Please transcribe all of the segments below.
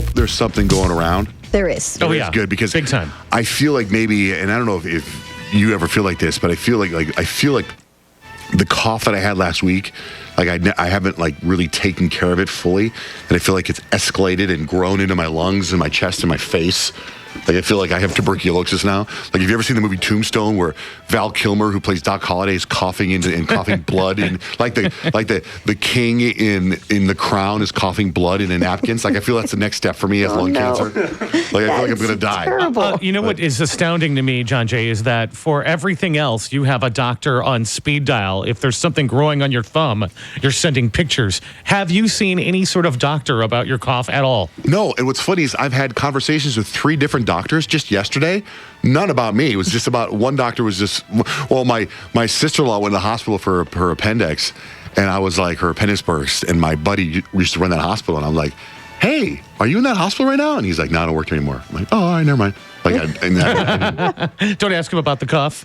hope there's something going around. There is. Oh, yeah. It's good because Big time. I feel like maybe, and I don't know if you ever feel like this, but I feel like the cough that I had last week, like I haven't like really taken care of it fully, and I feel like it's escalated and grown into my lungs and my chest and my face. Like I feel like I have tuberculosis now. Like have you ever seen the movie Tombstone where Val Kilmer, who plays Doc Holliday, is coughing and coughing blood, and like the king in The Crown is coughing blood in a napkins? Like I feel that's the next step for me as lung cancer. Like I feel like I'm gonna die. Terrible. You know what is astounding to me, Johnjay, is that for everything else, you have a doctor on speed dial. If there's something growing on your thumb, you're sending pictures. Have you seen any sort of doctor about your cough at all? No, and what's funny is I've had conversations with 3 different doctors just yesterday. None about me. It was just about one doctor was just, well, my sister-in-law went to the hospital for her appendix, and I was like, her appendix burst, and my buddy used to run that hospital, and I'm like, hey, are you in that hospital right now? And he's like, no, I don't work here anymore. I'm like, oh, all right, never mind. Like, Don't ask him about the cough.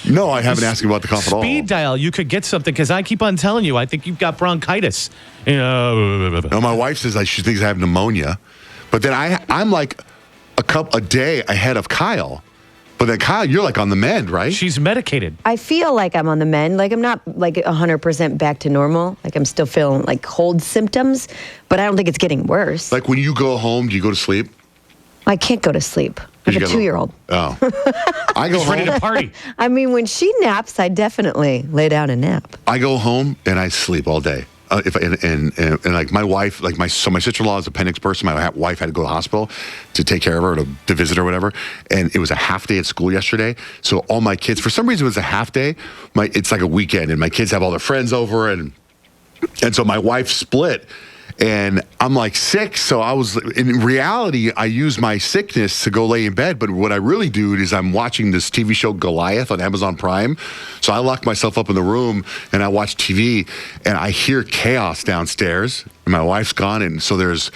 no, I haven't asked him about the cough at all. Speed dial, you could get something, because I keep on telling you, I think you've got bronchitis. You know, No, my wife says she thinks I have pneumonia, but then I'm like a day ahead of Kyle. But then Kyle, you're like on the mend, right? she's medicated. I feel like I'm on the mend. Like I'm not like 100% back to normal. Like I'm still feeling like cold symptoms, but I don't think it's getting worse. Like when you go home, do you go to sleep? I can't go to sleep. I have a 2-year-old. Oh. I go Ready to home. party. I mean, when she naps, I definitely lay down and nap. I go home and I sleep all day. And like my wife, like my sister-in-law is an appendix person. My wife had to go to the hospital to take care of her, to visit her or whatever. And it was a half day at school yesterday. So all my kids, for some reason it was a half day. It's like a weekend, and my kids have all their friends over, and so my wife split. And I'm like sick, so in reality, I use my sickness to go lay in bed. But what I really do is I'm watching this TV show Goliath on Amazon Prime. So I lock myself up in the room and I watch TV, and I hear chaos downstairs. And my wife's gone, and so there's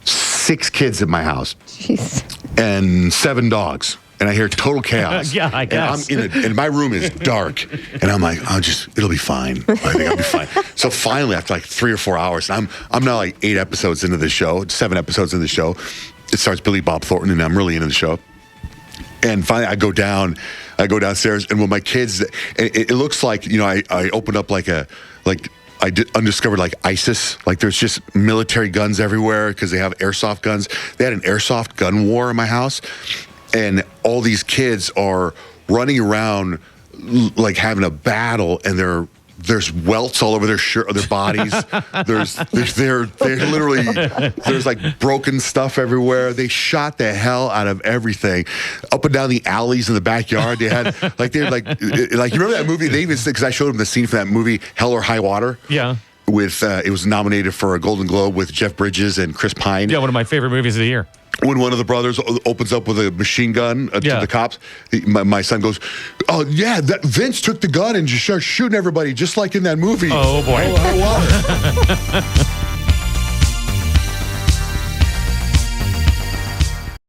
6 kids in my house. Jeez. And 7 dogs. And I hear total chaos. Yeah, I guess. And my room is dark. And I'm like, it'll be fine. I think I'll be fine. So finally, after like 3 or 4 hours, and I'm now like 8 episodes into the show, 7 episodes into the show. It starts Billy Bob Thornton, and I'm really into the show. And finally, I go downstairs, and when my kids, it looks like, I opened up undiscovered like ISIS. Like there's just military guns everywhere because they have airsoft guns. They had an airsoft gun war in my house. And all these kids are running around like having a battle, and there's welts all over their bodies. They're literally, there's like broken stuff everywhere. They shot the hell out of everything, up and down the alleys in the backyard. They had like you remember that movie? They even, because I showed them the scene from that movie Hell or High Water. Yeah. With it was nominated for a Golden Globe with Jeff Bridges and Chris Pine. Yeah, one of my favorite movies of the year. When one of the brothers opens up with a machine gun to the cops, my son goes, "Oh yeah, Vince took the gun and just started shooting everybody, just like in that movie." Oh boy! Hell or High Water.